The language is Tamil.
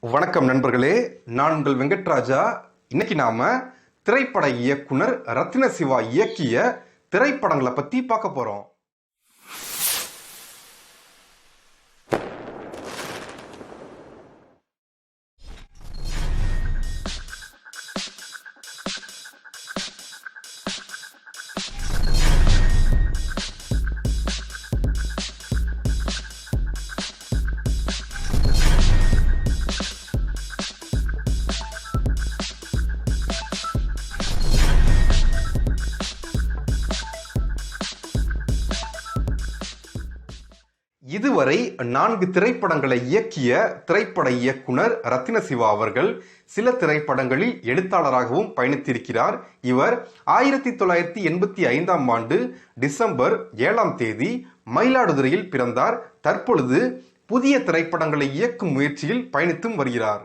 வணக்கம் நண்பர்களே, நான் உங்கள் வெங்கட்ராஜா. இன்னைக்கு நாம திரைப்பட இயக்குனர் ரத்தின சிவா இயக்கிய திரைப்படங்களை பத்தி பார்க்க போறோம். இதுவரை 4 திரைப்படங்களை இயக்கிய திரைப்பட இயக்குனர் ரத்தின சிவா அவர்கள் சில திரைப்படங்களில் எழுத்தாளராகவும் பயணித்திருக்கிறார். இவர் 1985ஆம் ஆண்டு டிசம்பர் 7ஆம் தேதி மயிலாடுதுறையில் பிறந்தார். தற்பொழுது புதிய திரைப்படங்களை இயக்கும் முயற்சியில் பயணித்தும் வருகிறார்.